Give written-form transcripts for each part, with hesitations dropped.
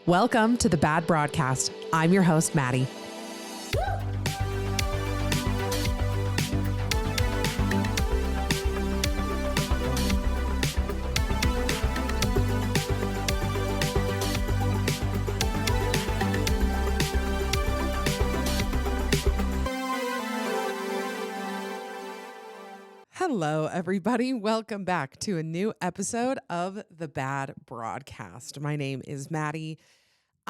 Welcome to the Bad Broadcast. I'm your host, Maddie. Hello, everybody. Welcome back to a new episode of the Bad Broadcast. My name is Maddie.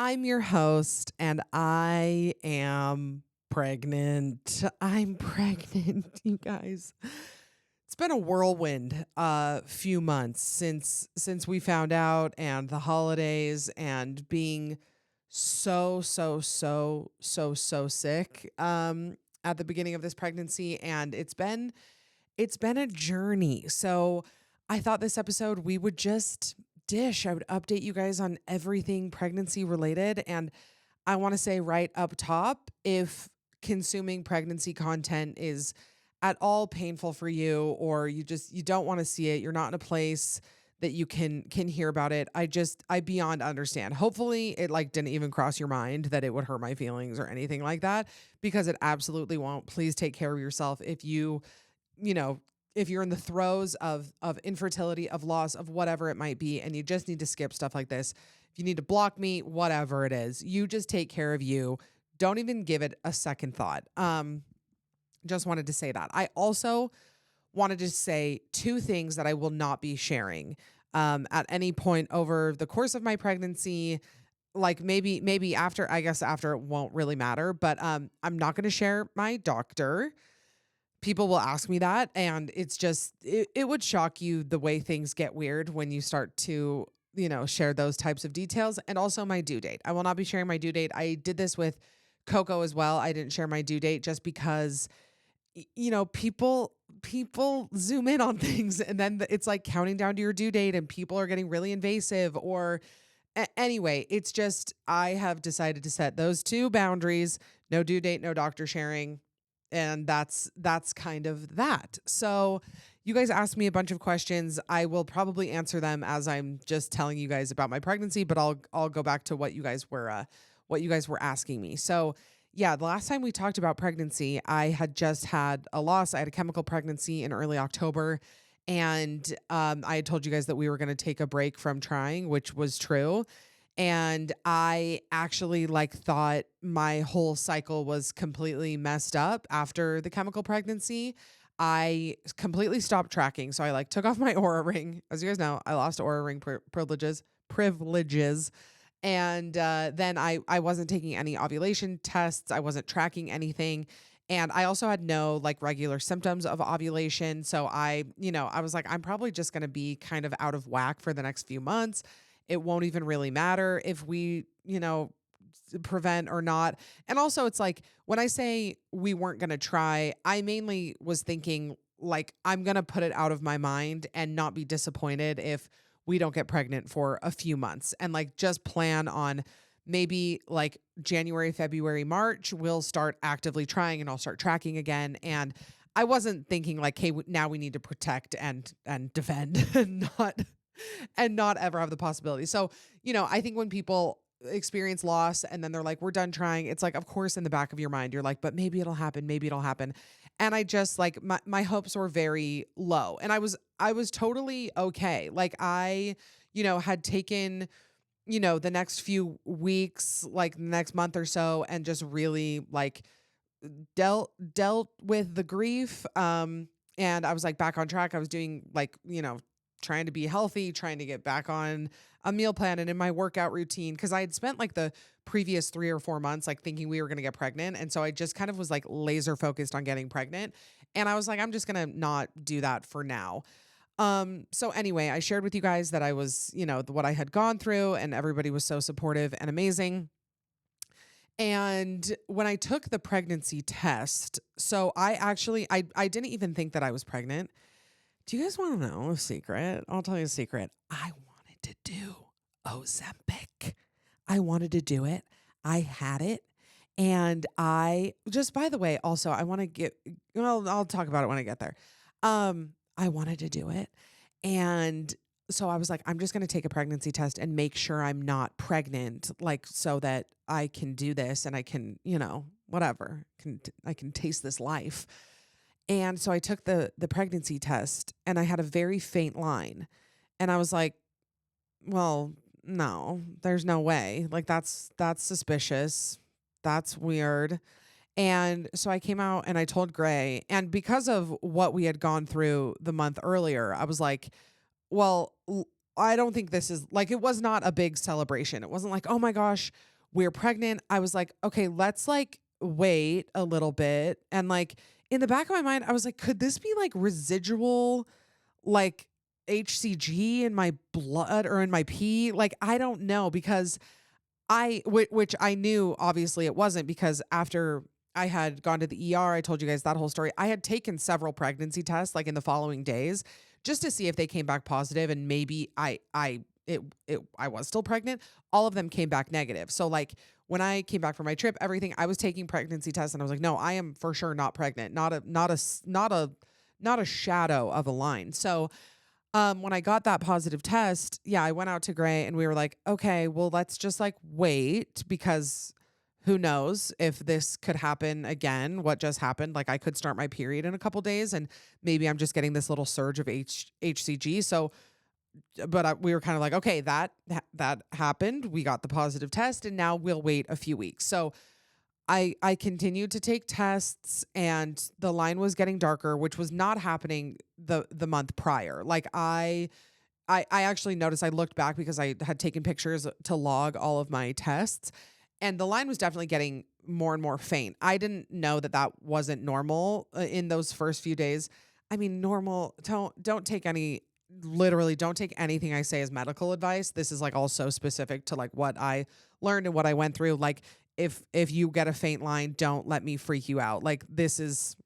I'm your host, and I am pregnant. I'm pregnant, you guys. It's been a whirlwind few months since we found out, and the holidays, and being so sick at the beginning of this pregnancy, and it's been a journey. So I thought this episode we would just dish. I would update you guys on everything pregnancy related. And I want to say right up top, if consuming pregnancy content is at all painful for you, or you don't want to see it, you're not in a place that you can hear about it, I beyond understand. Hopefully it didn't even cross your mind that it would hurt my feelings or anything like that, because it absolutely won't. Please take care of yourself. If if you're in the throes of infertility, of loss, of whatever it might be, and you just need to skip stuff like this, if you need to block me, whatever it is, you just take care of you. Don't even give it a second thought. Just wanted to say that. I also wanted to say two things that I will not be sharing at any point over the course of my pregnancy. Like maybe after, I guess after, it won't really matter, but I'm not going to share my doctor. People will ask me that, and it's just, it would shock you the way things get weird when you start to, share those types of details. And also my due date. I will not be sharing my due date. I did this with Coco as well. I didn't share my due date just because, people zoom in on things, and then it's like counting down to your due date, and people are getting really invasive, or anyway, it's just, I have decided to set those two boundaries: no due date, no doctor sharing. And that's kind of that. So you guys asked me a bunch of questions. I will probably answer them as I'm just telling you guys about my pregnancy, but I'll go back to what you guys were asking me. So yeah, the last time we talked about pregnancy, I had just had a loss. I had a chemical pregnancy in early October, and I had told you guys that we were going to take a break from trying, which was true. And I actually thought my whole cycle was completely messed up after the chemical pregnancy. I completely stopped tracking. So I took off my Oura ring. As you guys know, I lost Oura ring privileges. And then I wasn't taking any ovulation tests. I wasn't tracking anything. And I also had no regular symptoms of ovulation. So I was like, I'm probably just going to be kind of out of whack for the next few months. It won't even really matter if we, prevent or not. And also it's when I say we weren't going to try, I mainly was thinking I'm going to put it out of my mind and not be disappointed if we don't get pregnant for a few months, and just plan on maybe January, February, March, we'll start actively trying and I'll start tracking again. And I wasn't thinking hey, now we need to protect and defend and not ever have the possibility. So, I think when people experience loss and then they're we're done trying, it's of course in the back of your mind, you're but maybe it'll happen. And I just my hopes were very low, and I was totally okay. I, had taken, the next few weeks, the next month or so, and just really dealt with the grief. And I was back on track. I was doing trying to be healthy, trying to get back on a meal plan and in my workout routine. Cause I had spent the previous 3 or 4 months, thinking we were going to get pregnant. And so I just kind of was laser focused on getting pregnant. And I was I'm just going to not do that for now. So anyway, I shared with you guys that I was, what I had gone through, and everybody was so supportive and amazing. And when I took the pregnancy test, so I didn't even think that I was pregnant. Do you guys want to know a secret? I'll tell you a secret. I wanted to do Ozempic. I wanted to do it. I had it. And I just, by the way, also, I want to I'll talk about it when I get there. I wanted to do it. And so I was like, I'm just going to take a pregnancy test and make sure I'm not pregnant, like, so that I can do this and I can, whatever, I can taste this life. And so I took the pregnancy test and I had a very faint line. And I was like, well, no, there's no way. Like that's suspicious. That's weird. And so I came out and I told Gray, and because of what we had gone through the month earlier, I was like, well, I don't think this is like, it was not a big celebration. It wasn't like, oh my gosh, we're pregnant. I was like, okay, let's like wait a little bit. And like in the back of my mind, I was like, could this be like residual, like HCG in my blood or in my pee? Like, I don't know, because which I knew obviously it wasn't, because after I had gone to the ER, I told you guys that whole story. I had taken several pregnancy tests like in the following days just to see if they came back positive, and maybe I was still pregnant. All of them came back negative. So like when I came back from my trip, everything, I was taking pregnancy tests and I was like, no, I am for sure not pregnant. Not a shadow of a line. So when I got that positive test, yeah, I went out to Gray and we were like, okay, well, let's just like wait, because who knows if this could happen again, what just happened. Like I could start my period in a couple days and maybe I'm just getting this little surge of HCG. So, but we were kind of like, okay, that happened. We got the positive test and now we'll wait a few weeks. So I continued to take tests and the line was getting darker, which was not happening the month prior. Like I actually noticed, I looked back because I had taken pictures to log all of my tests, and the line was definitely getting more and more faint. I didn't know that wasn't normal in those first few days. I mean, normal, don't take literally don't take anything I say as medical advice. This is like all so specific to like what I learned and what I went through. Like if you get a faint line, don't let me freak you out. Like this is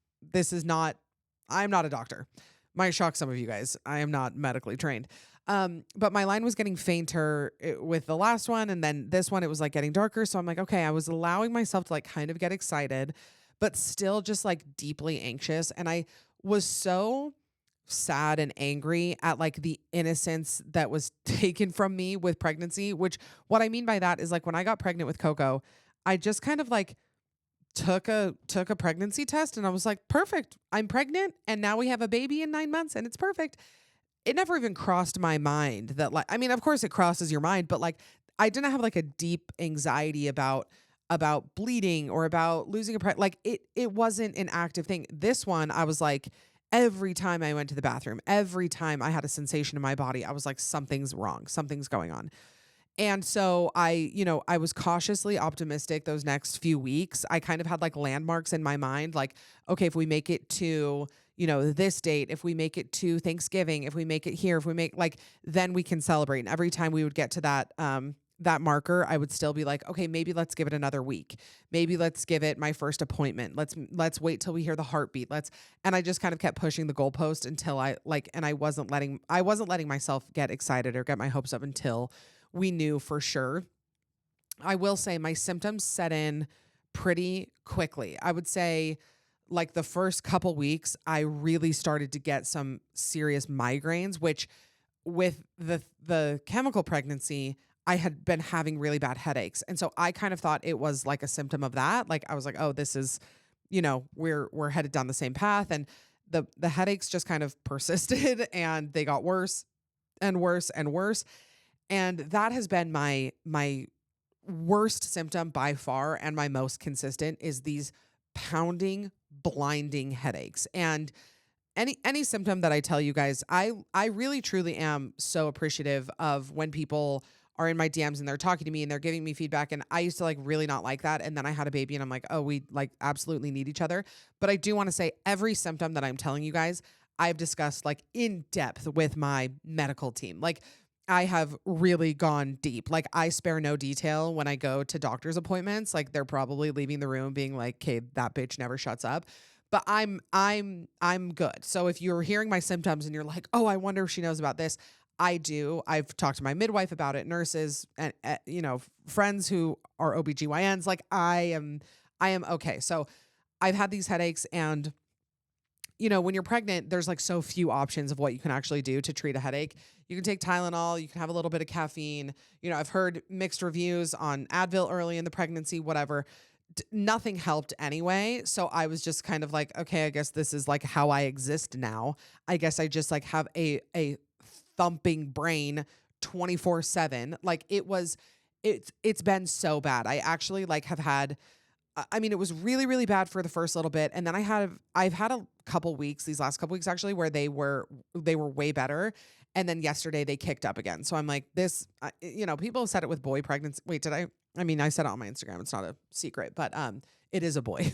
not, I'm not a doctor. Might shock some of you guys. I am not medically trained. But my line was getting fainter with the last one. And then this one, it was like getting darker. So I'm like, okay, I was allowing myself to like kind of get excited, but still just like deeply anxious. And I was so sad and angry at like the innocence that was taken from me with pregnancy, which what I mean by that is like when I got pregnant with Coco, I just kind of like took a pregnancy test and I was like, perfect. I'm pregnant and now we have a baby in 9 months and it's perfect. It never even crossed my mind that like, I mean, of course it crosses your mind, but like I didn't have like a deep anxiety about bleeding or about losing like it wasn't an active thing. This one, I was like, every time I went to the bathroom, every time I had a sensation in my body, I was like, something's wrong, something's going on. And so I was cautiously optimistic those next few weeks. I kind of had like landmarks in my mind, like, okay, if we make it to, this date, if we make it to Thanksgiving, if we make it here, if we make like, then we can celebrate. And every time we would get to that marker, I would still be like, okay, maybe let's give it another week. Maybe let's give it my first appointment. Let's wait till we hear the heartbeat. And I just kind of kept pushing the goalpost until I wasn't letting myself get excited or get my hopes up until we knew for sure. I will say my symptoms set in pretty quickly. I would say like the first couple weeks, I really started to get some serious migraines, which with the chemical pregnancy, I had been having really bad headaches. And so I kind of thought it was like a symptom of that. Like I was like, oh, this is, we're headed down the same path. And the headaches just kind of persisted and they got worse and worse and worse. And that has been my worst symptom by far, and my most consistent is these pounding, blinding headaches. And any symptom that I tell you guys, I really truly am so appreciative of when people are in my DMs and they're talking to me and they're giving me feedback. And I used to like really not like that. And then I had a baby and I'm like, oh, we like absolutely need each other. But I do want to say every symptom that I'm telling you guys, I've discussed like in depth with my medical team. Like I have really gone deep. Like I spare no detail when I go to doctor's appointments. Like they're probably leaving the room being like, okay, that bitch never shuts up. But I'm good. So if you're hearing my symptoms and you're like, oh, I wonder if she knows about this, I do. I've talked to my midwife about it, nurses and friends who are OBGYNs. Like I am okay. So I've had these headaches and when you're pregnant, there's like so few options of what you can actually do to treat a headache. You can take Tylenol, you can have a little bit of caffeine. I've heard mixed reviews on Advil early in the pregnancy, whatever. Nothing helped anyway. So I was just kind of like, okay, I guess this is like how I exist now. I guess I just like have a thumping brain 24/7. Like it's been so bad. I actually like have had, I mean, it was really, really bad for the first little bit. And then I've had a couple weeks, these last couple weeks actually, where they were way better. And then yesterday they kicked up again. So I'm like, people have said it with boy pregnancy. Wait, did I? I mean, I said it on my Instagram. It's not a secret, but it is a boy.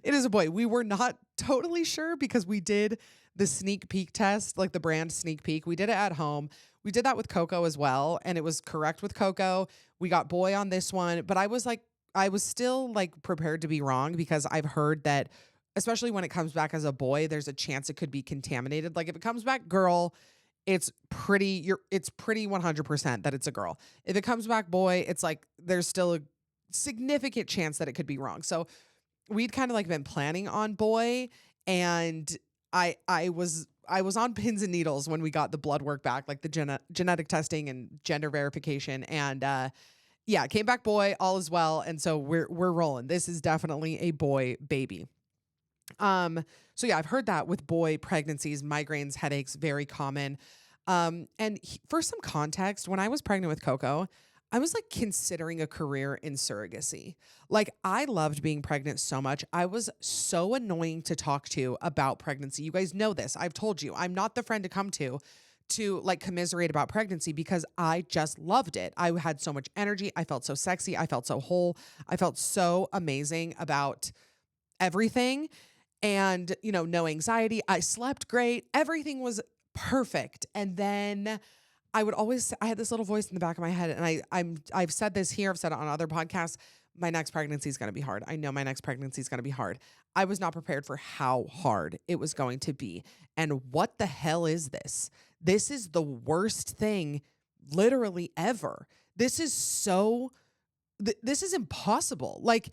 It is a boy. We were not totally sure because we did the sneak peek test, like the brand sneak peek. We did it at home. We did that with Coco as well, and it was correct with Coco. We got boy on this one, but I was still like prepared to be wrong because I've heard that, especially when it comes back as a boy, there's a chance it could be contaminated. Like if it comes back girl, it's pretty 100% that it's a girl. If it comes back boy, it's like there's still a significant chance that it could be wrong. So we'd kind of like been planning on boy, and I was on pins and needles when we got the blood work back, like the genetic testing and gender verification, and yeah, came back boy, all is well, and so we're rolling. This is definitely a boy baby. So yeah, I've heard that with boy pregnancies, migraines, headaches, very common. For some context, when I was pregnant with Coco, I was like considering a career in surrogacy. Like I loved being pregnant so much. I was so annoying to talk to about pregnancy. You guys know this. I've told you, I'm not the friend to come to like commiserate about pregnancy because I just loved it. I had so much energy. I felt so sexy. I felt so whole. I felt so amazing about everything. And, no anxiety. I slept great. Everything was perfect. And then I had this little voice in the back of my head, and I've said this here, I've said it on other podcasts. My next pregnancy is going to be hard. I know my next pregnancy is going to be hard. I was not prepared for how hard it was going to be. And what the hell is this? This is the worst thing literally ever. This is impossible. Like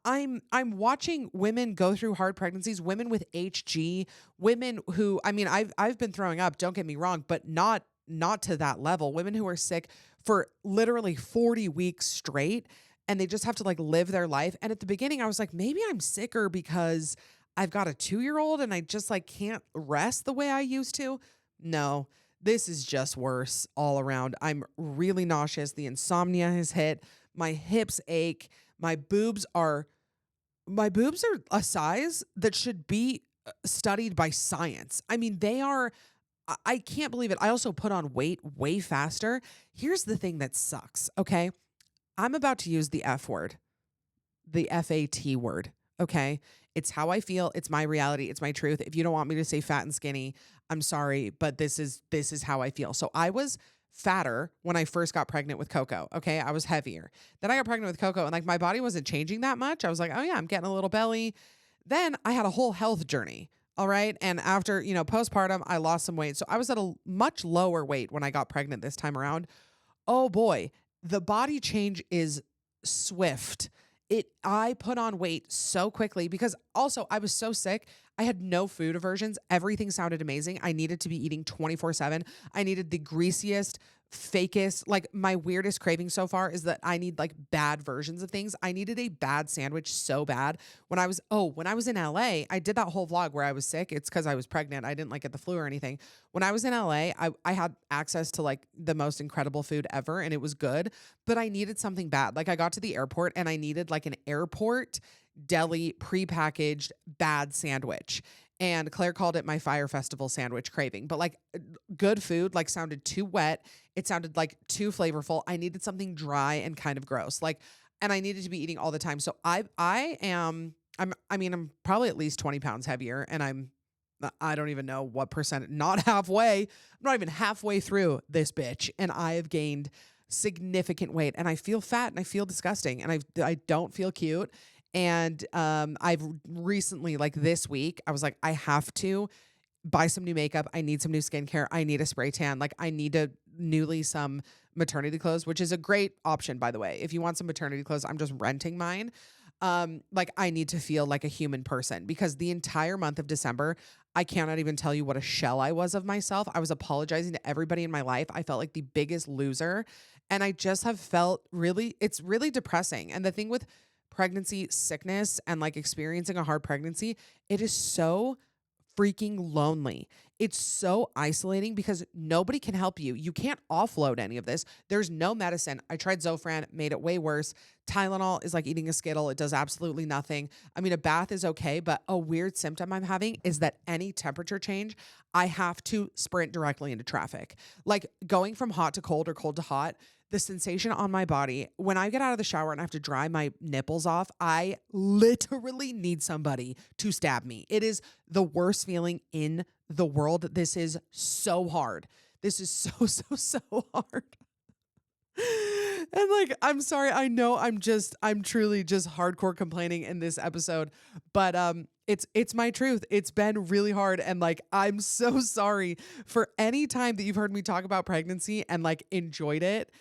I'm watching women go through hard pregnancies, women with HG, women who, I mean, I've been throwing up, don't get me wrong, but not to that level. Women who are sick for literally 40 weeks straight, and they just have to like live their life. And at the beginning I was like, maybe I'm sicker because I've got a 2-year-old and I just like can't rest the way I used to. No, this is just worse all around. I'm really nauseous. The insomnia has hit. My hips ache. My boobs are a size that should be studied by science. I mean, I can't believe it. I also put on weight way faster. Here's the thing that sucks, okay? I'm about to use the F word, the FAT word, okay? It's how I feel. It's my reality. It's my truth. If you don't want me to say fat and skinny, I'm sorry, but this is how I feel. So I was fatter when I first got pregnant with Coco. Okay. I was heavier. Then I got pregnant with Coco and like my body wasn't changing that much. I was like, oh yeah, I'm getting a little belly. Then I had a whole health journey. All right. And after, postpartum, I lost some weight. So I was at a much lower weight when I got pregnant this time around. Oh boy, the body change is swift. I put on weight so quickly because also I was so sick. I had no food aversions. Everything sounded amazing. I needed to be eating 24/7. I needed the greasiest, fakest, like my weirdest craving so far is that I need like bad versions of things. I needed a bad sandwich so bad. When I was in LA, I did that whole vlog where I was sick. It's because I was pregnant. I didn't like get the flu or anything. When I was in LA, I had access to like the most incredible food ever and it was good, but I needed something bad. Like I got to the airport and I needed like an airport deli prepackaged bad sandwich. And Claire called it my Fire Festival sandwich craving. But like good food like sounded too wet. It sounded like too flavorful. I needed something dry and kind of gross. Like, and I needed to be eating all the time. So I'm probably at least 20 pounds heavier, and I don't even know what percent, not halfway. I'm not even halfway through this bitch. And I have gained significant weight and I feel fat and I feel disgusting and I don't feel cute. And I've recently, like this week, I was like, I have to buy some new makeup. I need some new skincare. I need a spray tan. Like I need some maternity clothes, which is a great option, by the way. If you want some maternity clothes, I'm just renting mine. like I need to feel like a human person, because the entire month of December, I cannot even tell you what a shell I was of myself. I was apologizing to everybody in my life. I felt like the biggest loser. And I just have felt really, it's really depressing. And the thing with pregnancy sickness and like experiencing a hard pregnancy, it is so freaking lonely. It's so isolating because nobody can help you. You can't offload any of this. There's no medicine. I tried Zofran, made it way worse. Tylenol is like eating a Skittle. It does absolutely nothing. I mean, a bath is okay, but a weird symptom I'm having is that any temperature change, I have to sprint directly into traffic. Like going from hot to cold or cold to hot, the sensation on my body, when I get out of the shower and I have to dry my nipples off, I literally need somebody to stab me. It is the worst feeling in the world. This is so hard. This is so hard. And like, I'm sorry. I know I'm truly just hardcore complaining in this episode, but it's my truth. It's been really hard. And like, I'm so sorry for any time that you've heard me talk about pregnancy and like enjoyed it.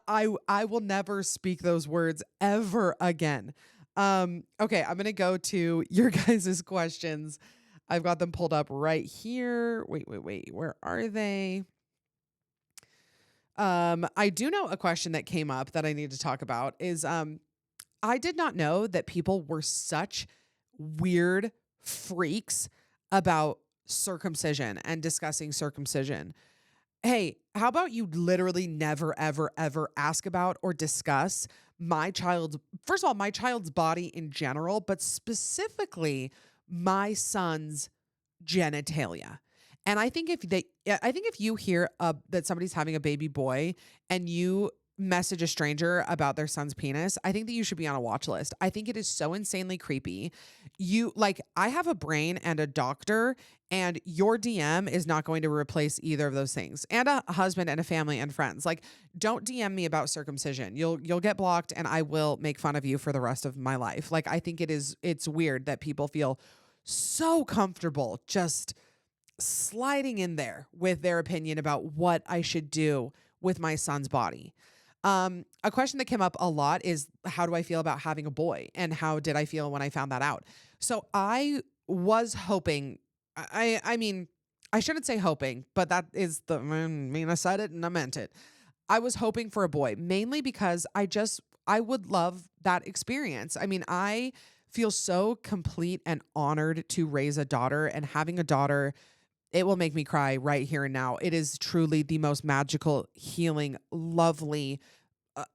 I will never speak those words ever again. Okay, I'm gonna go to your guys' questions. I've got them pulled up right here. Wait. Where are they? I do know a question that came up that I need to talk about is I did not know that people were such weird freaks about circumcision and discussing circumcision. Hey, how about you literally never, ever ask about or discuss first of all, my child's body in general, but specifically my son's genitalia. And I think if you hear that somebody's having a baby boy and you message a stranger about their son's penis, I think that you should be on a watch list. I think it is so insanely creepy. I have a brain and a doctor, and your DM is not going to replace either of those things. And a husband and a family and friends. Like, don't DM me about circumcision. You'll get blocked, and I will make fun of you for the rest of my life. Like, I think it's weird that people feel so comfortable just sliding in there with their opinion about what I should do with my son's body. A question that came up a lot is, how do I feel about having a boy, and how did I feel when I found that out? So I was hoping, I mean, I shouldn't say hoping, but that is I said it and I meant it. I was hoping for a boy, mainly because I would love that experience. I mean, I feel so complete and honored to raise a daughter, and having a daughter, it will make me cry right here and now. It is truly the most magical, healing, lovely,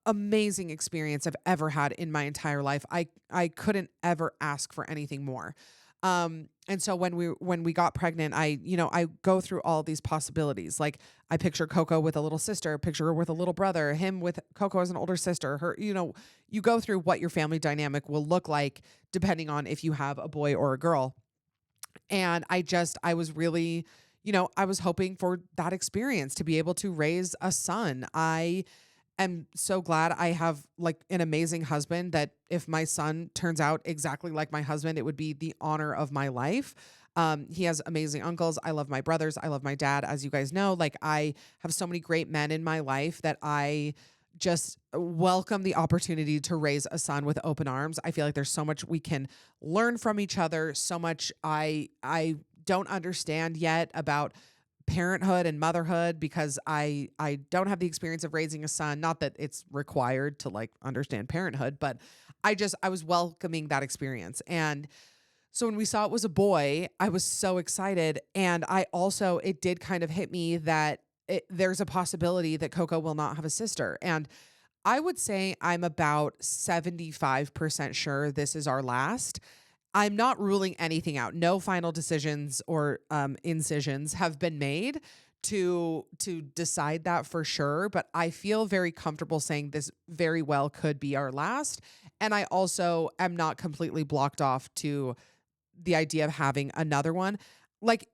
amazing experience I've ever had in my entire life. I couldn't ever ask for anything more. And so when we got pregnant, I go through all these possibilities. Like, I picture Coco with a little sister, picture her with a little brother, him with Coco as an older sister, her, you go through what your family dynamic will look like depending on if you have a boy or a girl. And I was really, I was hoping for that experience to be able to raise a son. I am so glad I have like an amazing husband that if my son turns out exactly like my husband, it would be the honor of my life. He has amazing uncles. I love my brothers. I love my dad. As you guys know, like, I have so many great men in my life that I just welcome the opportunity to raise a son with open arms. I feel like there's so much we can learn from each other, so much I don't understand yet about parenthood and motherhood, because I don't have the experience of raising a son. Not that it's required to like understand parenthood, but I was welcoming that experience. And so when we saw it was a boy, I was so excited. And it did kind of hit me that there's a possibility that Coco will not have a sister. And I would say I'm about 75% sure this is our last. I'm not ruling anything out. No final decisions or incisions have been made to decide that for sure. But I feel very comfortable saying this very well could be our last. And I also am not completely blocked off to the idea of having another one. Like,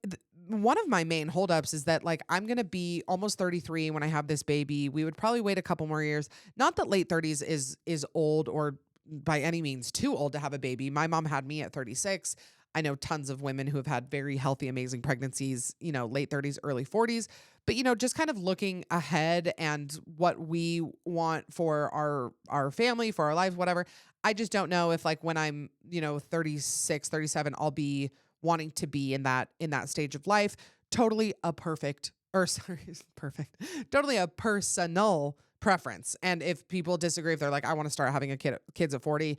one of my main holdups is that, like, I'm going to be almost 33 when I have this baby. We would probably wait a couple more years. Not that late 30s is old or by any means too old to have a baby. My mom had me at 36. I know tons of women who have had very healthy, amazing pregnancies, late 30s, early 40s. But, just kind of looking ahead and what we want for our family, for our lives, whatever. I just don't know if like when I'm, 36, 37, I'll be wanting to be in that stage of life. Totally a perfect or sorry, perfect. Totally a personal preference. And if people disagree, if they're like, I want to start having kids at 40,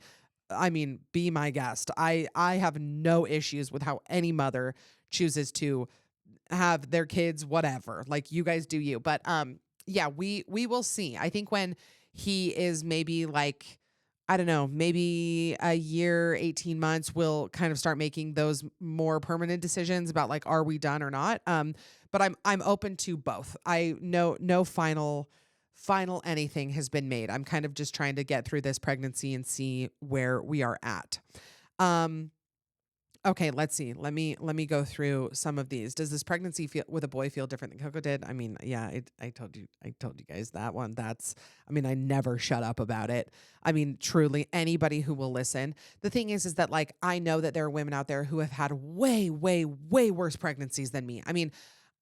I mean, be my guest. I have no issues with how any mother chooses to have their kids, whatever. Like you guys do you. But yeah, we will see. I think when he is maybe like, I don't know, maybe a year, 18 months, we'll kind of start making those more permanent decisions about like, are we done or not? But I'm open to both. I know no final anything has been made. I'm kind of just trying to get through this pregnancy and see where we are at. Okay, let's see. Let me go through some of these. Does this pregnancy feel with a boy feel different than Coco did? I mean, yeah, I told you guys that one. I never shut up about it. I mean, truly, anybody who will listen. The thing is that like I know that there are women out there who have had way, way, way worse pregnancies than me. I mean,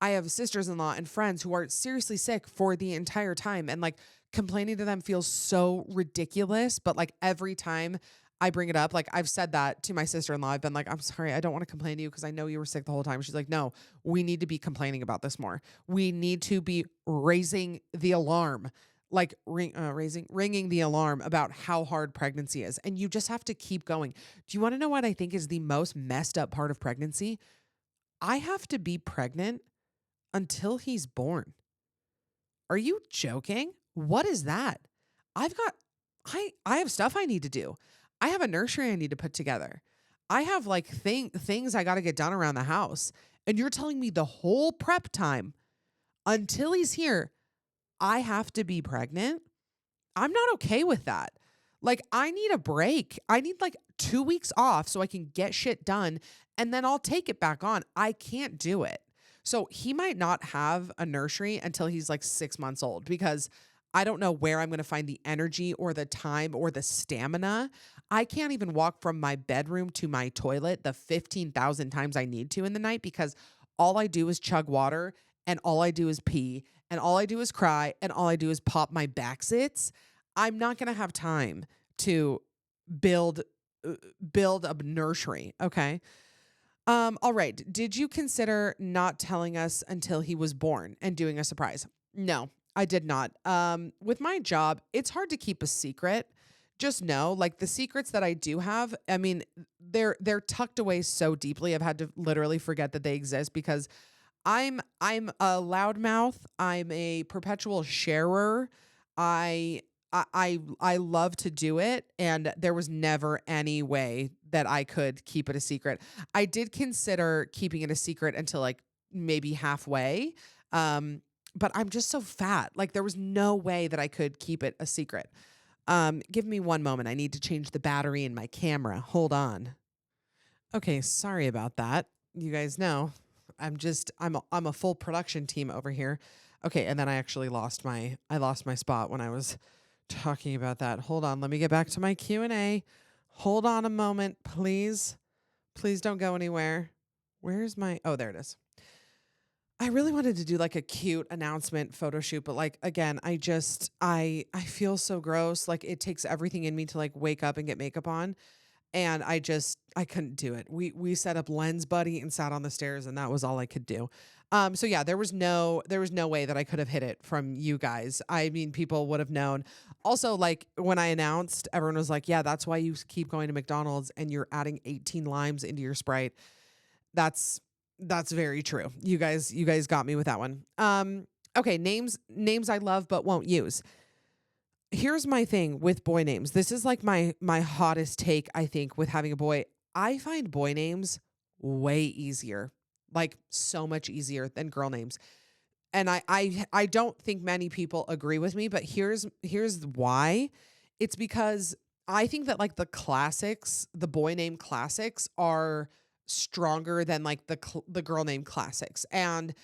I have sisters-in-law and friends who are seriously sick for the entire time, and like complaining to them feels so ridiculous. But like every time I bring it up, like I've said that to my sister-in-law. I've been like, I'm sorry, I don't want to complain to you because I know you were sick the whole time. She's like, no, we need to be complaining about this more. We need to be raising the alarm, like ringing the alarm about how hard pregnancy is. And you just have to keep going. Do you want to know what I think is the most messed up part of pregnancy? I have to be pregnant until he's born. Are you joking? What is that? I've got, I have stuff I need to do. I have a nursery I need to put together. I have like things I got to get done around the house. And you're telling me the whole prep time until he's here, I have to be pregnant? I'm not okay with that. Like I need a break. I need like 2 weeks off so I can get shit done and then I'll take it back on. I can't do it. So he might not have a nursery until he's like 6 months old because I don't know where I'm going to find the energy or the time or the stamina. I can't even walk from my bedroom to my toilet the 15,000 times I need to in the night because all I do is chug water and all I do is pee and all I do is cry and all I do is pop my back sits. I'm not going to have time to build a nursery. Okay. All right. Did you consider not telling us until he was born and doing a surprise? No, I did not. With my job, it's hard to keep a secret. Just know, like the secrets that I do have, I mean, they're tucked away so deeply. I've had to literally forget that they exist because I'm a loudmouth. I'm a perpetual sharer. I love to do it, and there was never any way that I could keep it a secret. I did consider keeping it a secret until like maybe halfway, but I'm just so fat. Like there was no way that I could keep it a secret. Give me one moment. I need to change the battery in my camera. Hold on. Okay, sorry about that. You guys know, I'm a full production team over here. Okay, and then I actually lost my spot when I was talking about that. Hold on, let me get back to my Q&A. Hold on a moment, please. Please don't go anywhere. Where's my, oh, there it is. I really wanted to do like a cute announcement photo shoot, but like, again, I feel so gross. Like it takes everything in me to like wake up and get makeup on. And I couldn't do it. We set up Lens Buddy and sat on the stairs and that was all I could do. So yeah, there was no way that I could have hid it from you guys. I mean, people would have known. Also, like when I announced, everyone was like, yeah, that's why you keep going to McDonald's and you're adding 18 limes into your Sprite. That's very true. You guys got me with that one. Okay. Names I love, but won't use. Here's my thing with boy names. This is like my hottest take, I think, with having a boy. I find boy names way easier, like so much easier than girl names. And I don't think many people agree with me, but here's why. It's because I think that like the classics, the boy name classics are stronger than like the girl name classics. And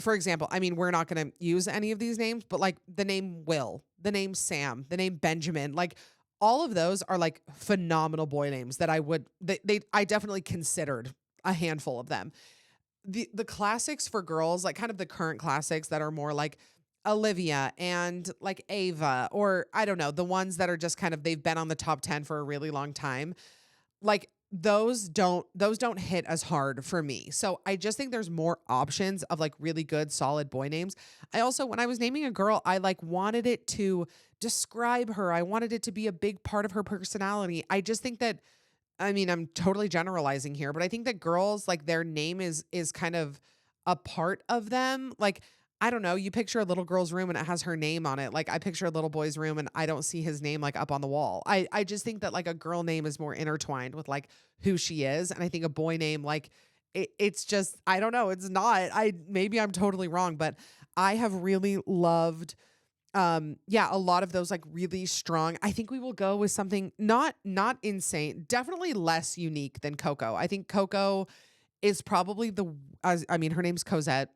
for example, I mean, we're not going to use any of these names, but like the name Will, the name Sam, the name Benjamin, like all of those are like phenomenal boy names that I definitely considered a handful of them. The classics for girls, like kind of the current classics that are more like Olivia and like Ava, or I don't know, the ones that are just kind of, they've been on the top 10 for a really long time. Like those don't hit as hard for me. So I just think there's more options of like really good solid boy names. I also, when I was naming a girl, I like wanted it to describe her. I wanted it to be a big part of her personality. I just think that, I mean, I'm totally generalizing here, but I think that girls, like their name is kind of a part of them. Like, I don't know, you picture a little girl's room and it has her name on it. Like I picture a little boy's room and I don't see his name like up on the wall. I just think that like a girl name is more intertwined with like who she is. And I think a boy name, like it's just, I don't know, it's not. Maybe I'm totally wrong, but I have really loved yeah, a lot of those like really strong. I think we will go with something not insane, definitely less unique than Coco. I think Coco is probably I mean, her name's Cosette,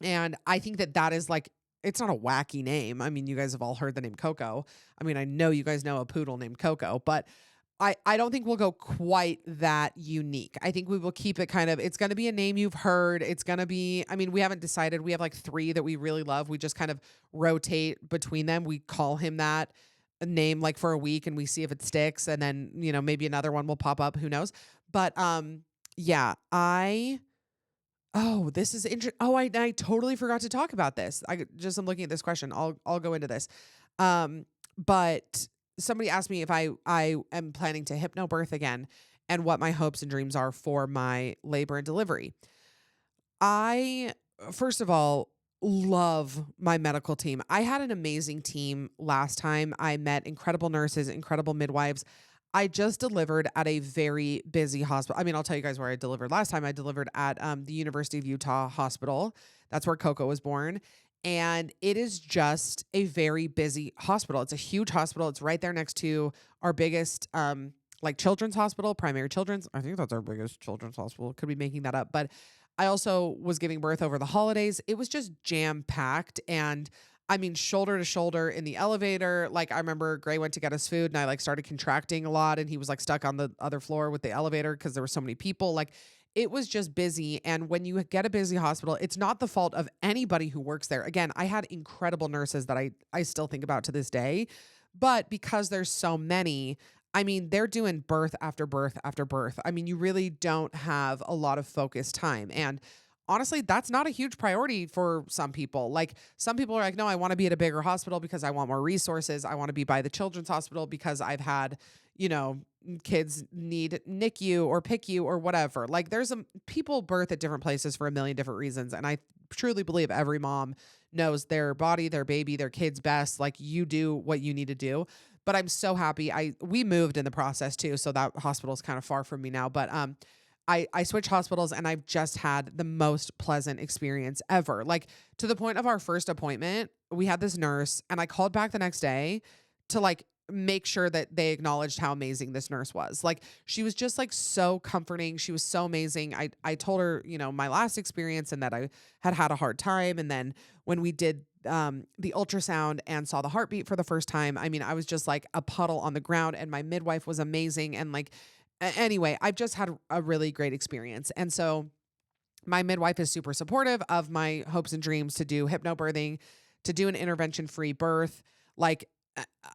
and I think that that is like, it's not a wacky name. I mean, you guys have all heard the name Coco. I mean, I know you guys know a poodle named Coco, but I don't think we'll go quite that unique. I think we will keep it kind of, it's going to be a name you've heard. It's going to be, I mean, we haven't decided. We have like 3 that we really love. We just kind of rotate between them. We call him that name like for a week and we see if it sticks. And then, you know, maybe another one will pop up. Who knows? But yeah, oh, this is interesting. Oh, I totally forgot to talk about this. I'm looking at this question. I'll go into this. But somebody asked me if I am planning to hypnobirth again and what my hopes and dreams are for my labor and delivery. I, first of all, love my medical team. I had an amazing team last time. I met incredible nurses, incredible midwives. I just delivered at a very busy hospital. I mean, I'll tell you guys where I delivered last time. I delivered at the University of Utah Hospital. That's where Coco was born. And it is just a very busy hospital. It's a huge hospital. It's right there next to our biggest like children's hospital, primary children's. I think that's our biggest children's hospital. Could be making that up. But I also was giving birth over the holidays. It was just jam packed. And I mean, shoulder to shoulder in the elevator. Like I remember Gray went to get us food and I like started contracting a lot and he was like stuck on the other floor with the elevator because there were so many people. Like it was just busy. And when you get a busy hospital, it's not the fault of anybody who works there. Again, I had incredible nurses that I still think about to this day, but because there's so many, I mean, they're doing birth after birth after birth. I mean, you really don't have a lot of focused time. And honestly, that's not a huge priority for some people. Like some people are like, no, I want to be at a bigger hospital because I want more resources. I want to be by the children's hospital because I've had, you know, kids need NICU or PICU or whatever. Like there's people birth at different places for a million different reasons. And I truly believe every mom knows their body, their baby, their kids best. Like you do what you need to do. But I'm so happy. We moved in the process too. So that hospital is kind of far from me now, but, I switched hospitals and I've just had the most pleasant experience ever. Like to the point of our first appointment, we had this nurse and I called back the next day to like make sure that they acknowledged how amazing this nurse was. Like she was just like so comforting. She was so amazing. I told her, you know, my last experience and that I had a hard time. And then when we did the ultrasound and saw the heartbeat for the first time, I mean, I was just like a puddle on the ground and my midwife was amazing. And like, anyway, I've just had a really great experience. And so my midwife is super supportive of my hopes and dreams to do hypnobirthing, to do an intervention-free birth. Like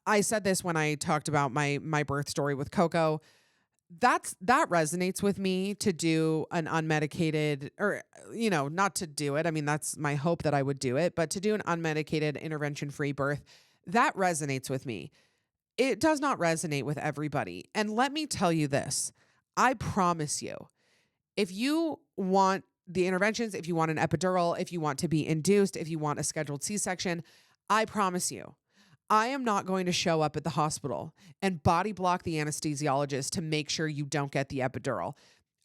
I said this when I talked about my birth story with Coco. That resonates with me to do an unmedicated or, you know, not to do it. I mean, that's my hope that I would do it, but to do an unmedicated intervention-free birth, that resonates with me. It does not resonate with everybody. And let me tell you this, I promise you, if you want the interventions, if you want an epidural, if you want to be induced, if you want a scheduled C-section, I promise you, I am not going to show up at the hospital and body block the anesthesiologist to make sure you don't get the epidural.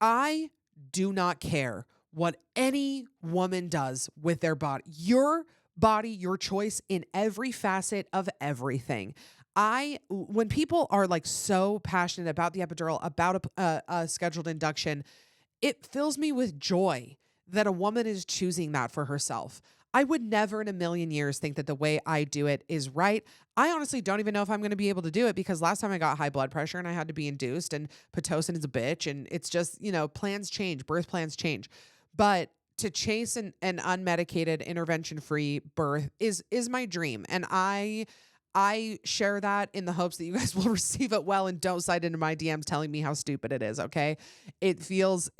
I do not care what any woman does with their body, your choice in every facet of everything. When people are like so passionate about the epidural, about a scheduled induction, it fills me with joy that a woman is choosing that for herself. I would never in a million years think that the way I do it is right. I honestly don't even know if I'm going to be able to do it because last time I got high blood pressure and I had to be induced, and Pitocin is a bitch, and it's just, plans change, birth plans change. But to chase an unmedicated intervention free birth is my dream. And I share that in the hopes that you guys will receive it well and don't slide into my DMs telling me how stupid it is. Okay. It feels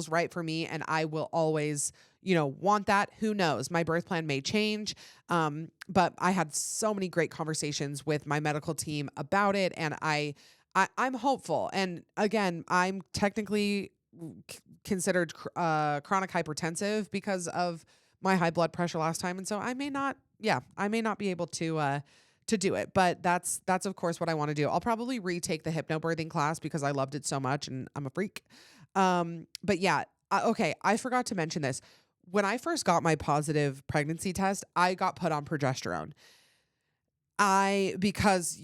right for me, and I will always, want that. Who knows? My birth plan may change. But I had so many great conversations with my medical team about it. And I'm hopeful. And again, I'm technically considered chronic hypertensive because of my high blood pressure last time. And so I may not be able to do it, but that's of course what I want to do. I'll probably retake the hypnobirthing class because I loved it so much and I'm a freak. But yeah, okay. I forgot to mention this. When I first got my positive pregnancy test, I got put on progesterone. Because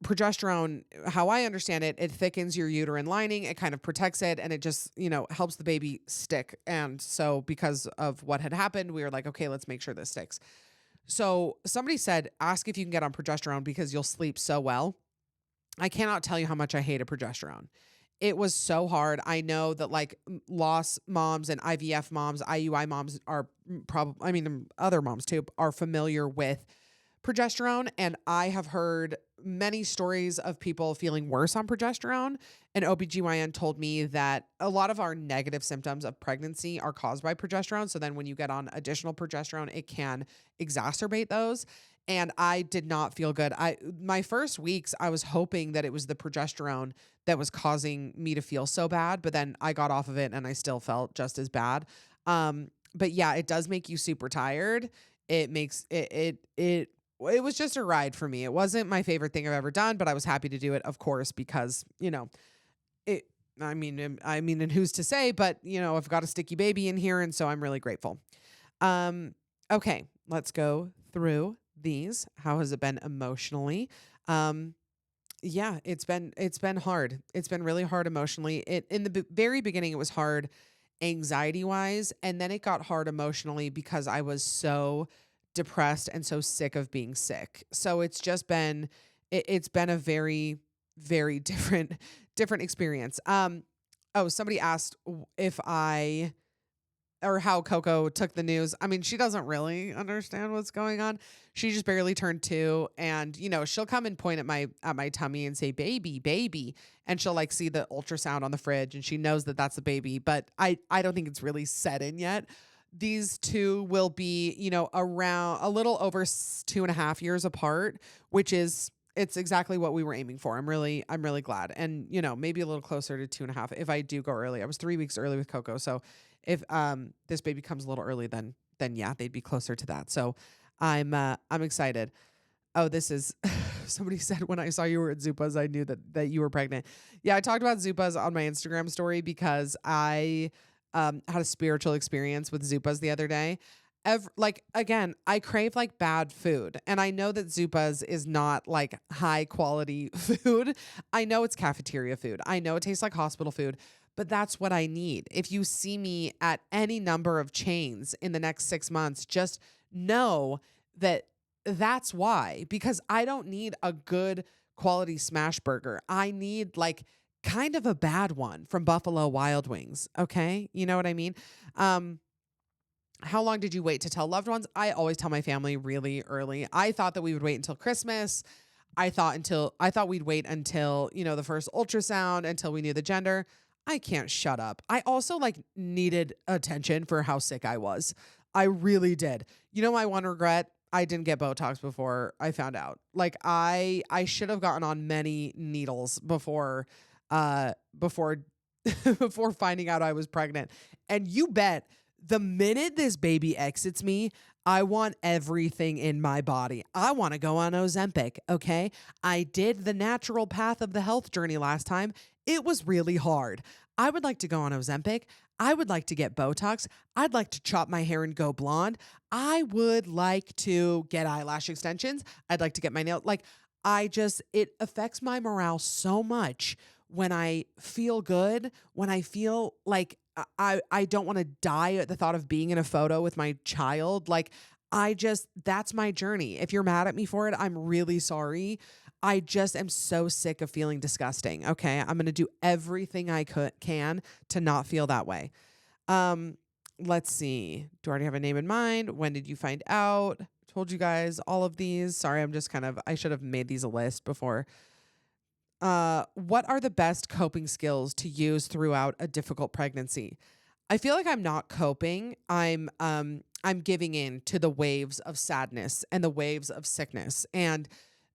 progesterone, how I understand it, it thickens your uterine lining, it kind of protects it, and it just, helps the baby stick. And so because of what had happened, we were like, okay, let's make sure this sticks. So somebody said, ask if you can get on progesterone because you'll sleep so well. I cannot tell you how much I hated progesterone. It was so hard. I know that like loss moms and IVF moms, IUI moms are other moms too, are familiar with progesterone. And I have heard many stories of people feeling worse on progesterone. And OBGYN told me that a lot of our negative symptoms of pregnancy are caused by progesterone. So then when you get on additional progesterone, it can exacerbate those. And I did not feel good. My first weeks, I was hoping that it was the progesterone that was causing me to feel so bad, but then I got off of it and I still felt just as bad. But yeah, it does make you super tired. It makes it was just a ride for me. It wasn't my favorite thing I've ever done, but I was happy to do it, of course, because, and who's to say, but I've got a sticky baby in here. And so I'm really grateful. Okay, let's go through these. How has it been emotionally? Yeah, it's been hard. It's been really hard emotionally. In the very beginning, it was hard anxiety wise. And then it got hard emotionally because I was so depressed and so sick of being sick. So it's just been, it's been a very, very different experience. Somebody asked how Coco took the news. I mean, she doesn't really understand what's going on. She just barely turned 2, and she'll come and point at my tummy and say, baby, baby. And she'll like see the ultrasound on the fridge and she knows that that's a baby, but I don't think it's really set in yet. These two will be, around a little over 2.5 years apart, which is, it's exactly what we were aiming for. I'm really glad. And, maybe a little closer to 2.5 if I do go early. I was 3 weeks early with Coco. So if this baby comes a little early, then yeah, they'd be closer to that. So I'm excited. Oh, this is somebody said when I saw you were at Zupa's, I knew that you were pregnant. Yeah, I talked about Zupa's on my Instagram story because I had a spiritual experience with Zupa's the other day. Again, I crave like bad food, and I know that Zupa's is not like high quality food. I know it's cafeteria food. I know it tastes like hospital food, but that's what I need. If you see me at any number of chains in the next 6 months, just know that that's why, because I don't need a good quality smash burger. I need like kind of a bad one from Buffalo Wild Wings. Okay. You know what I mean? How long did you wait to tell loved ones? I always tell my family really early. I thought that we would wait until Christmas. I thought we'd wait until, the first ultrasound, until we knew the gender. I can't shut up. I also like needed attention for how sick I was. I really did. My one regret, I didn't get Botox before I found out. Like I should have gotten on many needles before before finding out I was pregnant. And you bet the minute this baby exits me, I want everything in my body. I want to go on Ozempic, okay? I did the natural path of the health journey last time. It was really hard. I would like to go on Ozempic. I would like to get Botox. I'd like to chop my hair and go blonde. I would like to get eyelash extensions. I'd like to get my nails. It affects my morale so much when I feel good, when I feel like I don't want to die at the thought of being in a photo with my child. Like That's my journey. If you're mad at me for it, I'm really sorry. I just am so sick of feeling disgusting. Okay. I'm going to do everything I can to not feel that way. Let's see. Do I already have a name in mind? When did you find out? Told you guys all of these. Sorry, I should have made these a list before. What are the best coping skills to use throughout a difficult pregnancy? I feel like I'm not coping. I'm giving in to the waves of sadness and the waves of sickness. And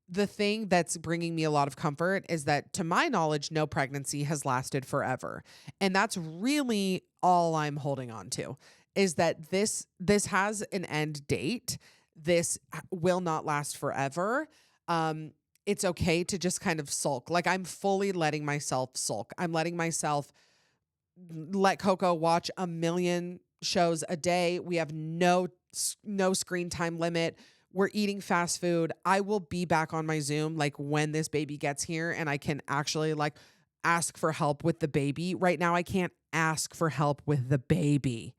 the thing that's bringing me a lot of comfort is that, to my knowledge, no pregnancy has lasted forever. And that's really all I'm holding on to, is that this has an end date. This will not last forever. It's okay to just kind of sulk. Like, I'm fully letting myself sulk. I'm letting myself let Coco watch a million shows a day. We have no screen time limit. We're eating fast food. I will be back on my Zoom like when this baby gets here and I can actually like ask for help with the baby. Right now, I can't ask for help with the baby.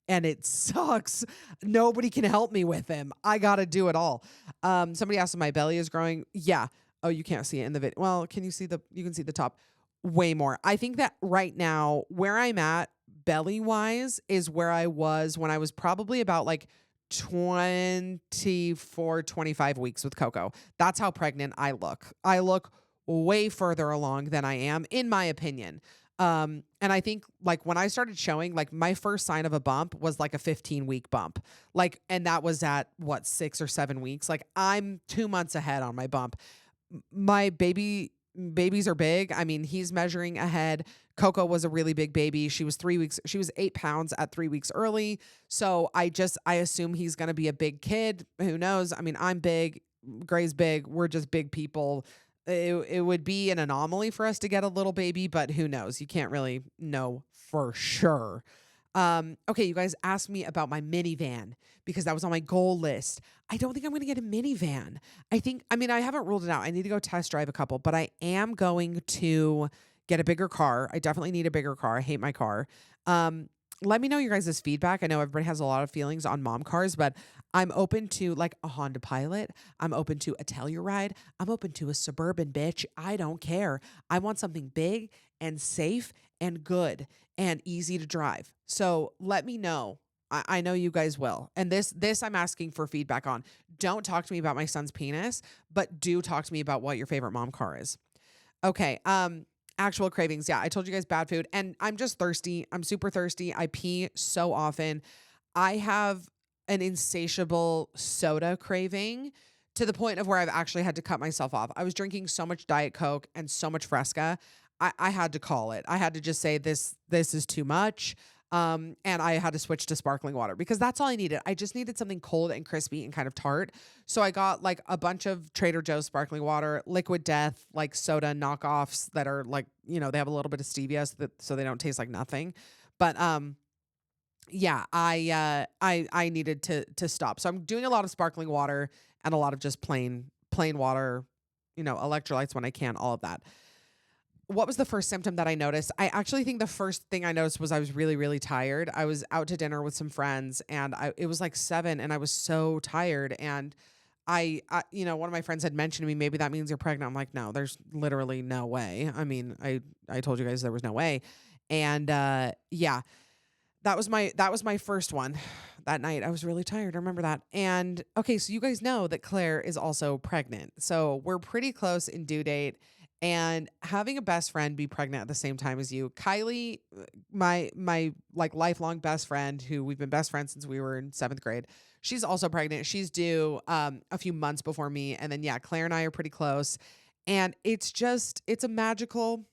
And it sucks. Nobody can help me with him. I got to do it all. Somebody asked if my belly is growing. Yeah. Oh, you can't see it in the video. Well, you can see the top way more. I think that right now where I'm at belly wise is where I was when I was probably about like 24, 25 weeks with Coco. That's how pregnant I look. I look way further along than I am, in my opinion. And I think like when I started showing, like my first sign of a bump was like a 15-week bump. Like, and that was at 6 or 7 weeks. Like, I'm 2 months ahead on my bump. My babies are big. I mean, he's measuring ahead. Coco was a really big baby. She was 8 pounds at 3 weeks early. So I assume he's going to be a big kid. Who knows? I mean, I'm big. Gray's big. We're just big people. It would be an anomaly for us to get a little baby, but who knows? You can't really know for sure. Okay, you guys asked me about my minivan because that was on my goal list. I don't think I'm going to get a minivan. I haven't ruled it out. I need to go test drive a couple, but I am going to get a bigger car. I definitely need a bigger car. I hate my car. Let me know your guys' feedback. I know everybody has a lot of feelings on mom cars, but I'm open to like a Honda Pilot. I'm open to a Telluride. I'm open to a Suburban, bitch. I don't care. I want something big and safe and good and easy to drive. So let me know. I know you guys will. And this I'm asking for feedback on. Don't talk to me about my son's penis, but do talk to me about what your favorite mom car is. Okay. Actual cravings. Yeah, I told you guys bad food. And I'm just thirsty. I'm super thirsty. I pee so often. I have an insatiable soda craving to the point of where I've actually had to cut myself off. I was drinking so much Diet Coke and so much Fresca. I had to call it. I had to just say this is too much. And I had to switch to sparkling water because that's all I needed. I just needed something cold and crispy and kind of tart. So I got like a bunch of Trader Joe's sparkling water, Liquid Death, like soda knockoffs that are like, they have a little bit of stevia so they don't taste like nothing. But, yeah, I needed to stop. So I'm doing a lot of sparkling water and a lot of just plain water, electrolytes when I can, all of that. What was the first symptom that I noticed? I actually think the first thing I noticed was I was really, really tired. I was out to dinner with some friends and it was like 7 and I was so tired. And I one of my friends had mentioned to me, maybe that means you're pregnant. I'm like, no, there's literally no way. I mean, I told you guys there was no way. And, yeah, that was my first one that night. I was really tired. I remember that. And okay, so you guys know that Claire is also pregnant. So we're pretty close in due date. And having a best friend be pregnant at the same time as you, Kylie, my like lifelong best friend, who we've been best friends since we were in 7th grade, she's also pregnant. She's due a few months before me. And then, yeah, Claire and I are pretty close. And it's a magical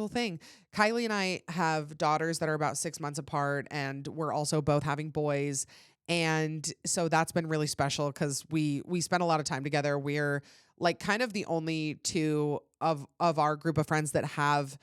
thing. Kylie and I have daughters that are about 6 months apart, and we're also both having boys. And so that's been really special because we spend a lot of time together. We're like kind of the only two of our group of friends that have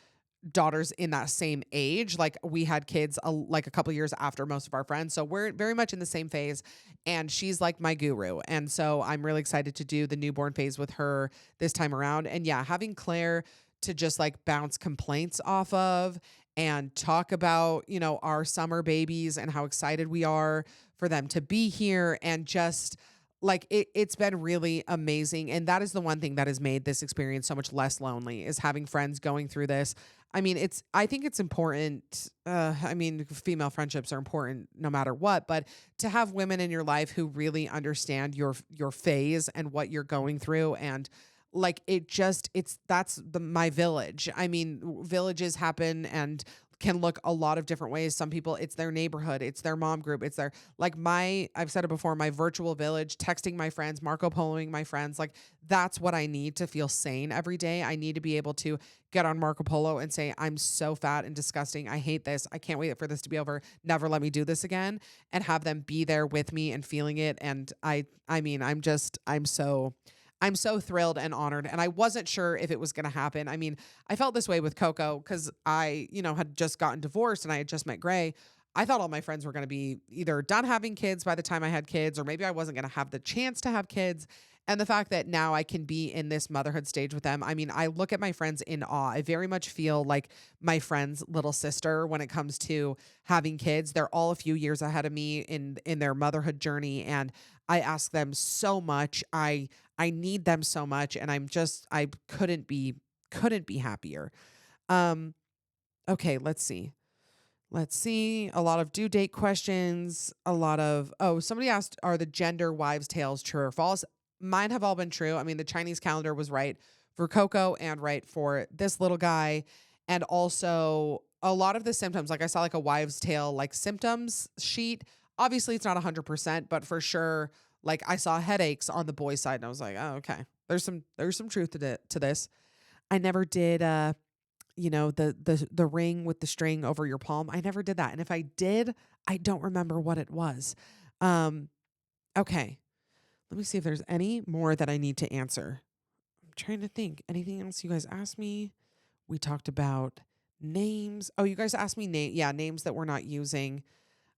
daughters in that same age. Like, we had kids like a couple years after most of our friends. So we're very much in the same phase, and she's like my guru. And so I'm really excited to do the newborn phase with her this time around. And yeah, having Claire to just like bounce complaints off of and talk about, our summer babies and how excited we are for them to be here, and just like it's been really amazing. And that is the one thing that has made this experience so much less lonely, is having friends going through this. I mean, I think it's important. I mean, female friendships are important no matter what, but to have women in your life who really understand your phase and what you're going through, and like that's my village. I mean, villages happen and can look a lot of different ways. Some people, it's their neighborhood, it's their mom group, it's their, like I've said it before, my virtual village, texting my friends, Marco Poloing my friends. Like that's what I need to feel sane every day. I need to be able to get on Marco Polo and say, I'm so fat and disgusting. I hate this. I can't wait for this to be over. Never let me do this again. And have them be there with me and feeling it. And I mean, I'm so thrilled and honored. And I wasn't sure if it was going to happen. I mean, I felt this way with Coco because I, had just gotten divorced and I had just met Gray. I thought all my friends were going to be either done having kids by the time I had kids, or maybe I wasn't going to have the chance to have kids. And the fact that now I can be in this motherhood stage with them. I mean, I look at my friends in awe. I very much feel like my friend's little sister when it comes to having kids. They're all a few years ahead of me in their motherhood journey. And I ask them so much. I need them so much. And I couldn't be happier. Okay, let's see. A lot of due date questions. Somebody asked, are the gender wives' tales true or false? Mine have all been true. I mean, the Chinese calendar was right for Coco and right for this little guy. And also a lot of the symptoms, like I saw like a wives' tale, like symptoms sheet. Obviously it's not 100%, but for sure, like I saw headaches on the boys' side and I was like, oh, okay. There's some truth to this. I never did, the ring with the string over your palm. I never did that. And if I did, I don't remember what it was. Okay. Let me see if there's any more that I need to answer. I'm trying to think. Anything else you guys asked me? We talked about names. Oh, you guys asked me names that we're not using.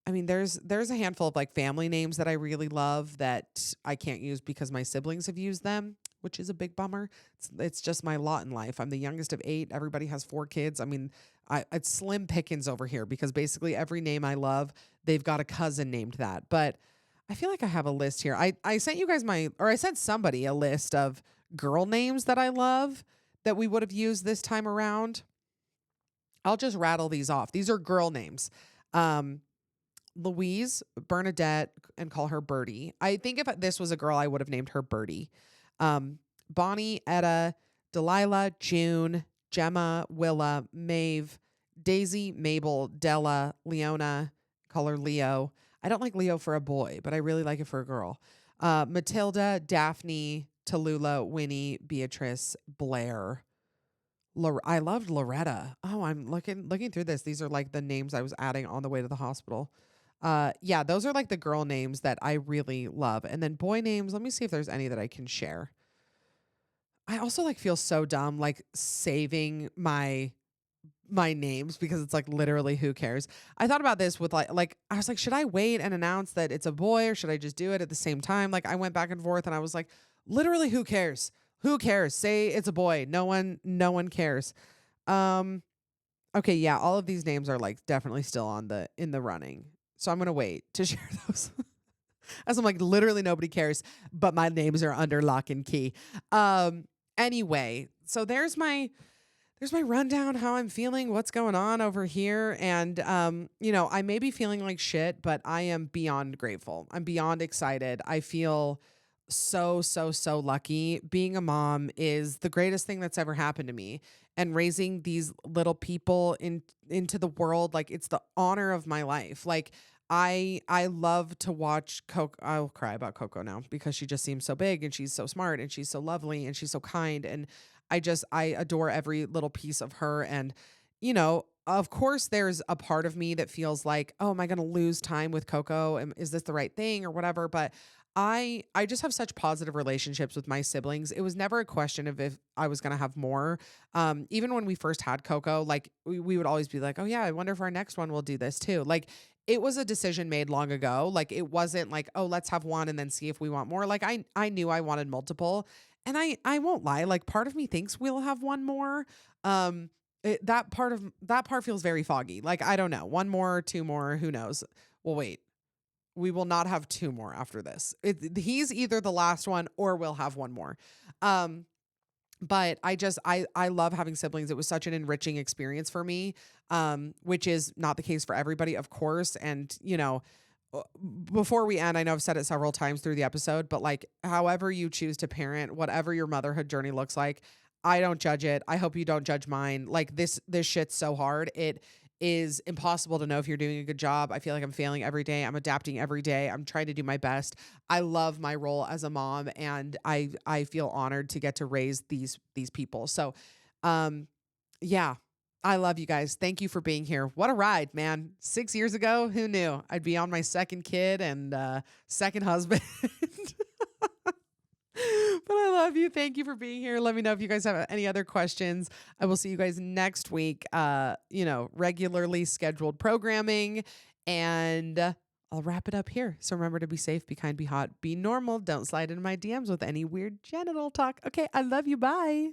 I mean, there's a handful of like family names that I really love that I can't use because my siblings have used them, which is a big bummer. It's just my lot in life. I'm the youngest of 8. Everybody has 4 kids. I mean, it's slim pickings over here because basically every name I love, they've got a cousin named that. But I feel like I have a list here. I sent you guys I sent somebody a list of girl names that I love that we would have used this time around. I'll just rattle these off. These are girl names. Louise, Bernadette, and call her Birdie. I think if this was a girl, I would have named her Birdie. Bonnie, Etta, Delilah, June, Gemma, Willa, Maeve, Daisy, Mabel, Della, Leona, call her Leo. I don't like Leo for a boy, but I really like it for a girl. Matilda, Daphne, Tallulah, Winnie, Beatrice, Blair. I loved Loretta. Oh, I'm looking through this. These are like the names I was adding on the way to the hospital. Yeah, those are like the girl names that I really love. And then boy names, let me see if there's any that I can share. I also like feel so dumb like saving my names because it's like literally who cares. I thought about this with like I was like, should I wait and announce that it's a boy or should I just do it at the same time? Like I went back and forth and I was like, literally who cares? Who cares? Say it's a boy. No one cares. Okay, yeah, all of these names are like definitely still in the running. So I'm going to wait to share those. As I'm like literally nobody cares, but my names are under lock and key. Anyway, so there's my rundown, how I'm feeling, what's going on over here. And, I may be feeling like shit, but I am beyond grateful. I'm beyond excited. I feel so, so, so lucky. Being a mom is the greatest thing that's ever happened to me. And raising these little people into the world, like it's the honor of my life. Like I love to watch Coco. I'll cry about Coco now because she just seems so big and she's so smart and she's so lovely and she's so kind. And I adore every little piece of her. And, of course there's a part of me that feels like, oh, am I going to lose time with Coco? And is this the right thing or whatever? But I just have such positive relationships with my siblings. It was never a question of if I was going to have more. Even when we first had Coco, like we would always be like, oh yeah, I wonder if our next one will do this too. Like it was a decision made long ago. Like it wasn't like, oh, let's have one and then see if we want more. Like I knew I wanted multiple. And I won't lie, like part of me thinks we'll have one more. That part feels very foggy. Like, I don't know, one more, 2 more, who knows? Well, wait, We will not have two more after this. He's either the last one or we'll have one more. But I love having siblings. It was such an enriching experience for me, which is not the case for everybody, of course. And, before we end, I know I've said it several times through the episode, but like, however you choose to parent, whatever your motherhood journey looks like, I don't judge it. I hope you don't judge mine. Like this shit's so hard. It is impossible to know if you're doing a good job. I feel like I'm failing every day. I'm adapting every day. I'm trying to do my best. I love my role as a mom, and I feel honored to get to raise these people. So, yeah, I love you guys. Thank you for being here. What a ride, man. 6 years ago, who knew I'd be on my second kid and second husband. But I love you. Thank you for being here. Let me know if you guys have any other questions. I will see you guys next week. Regularly scheduled programming, and I'll wrap it up here. So remember to be safe, be kind, be hot, be normal. Don't slide into my DMs with any weird genital talk. Okay. I love you. Bye.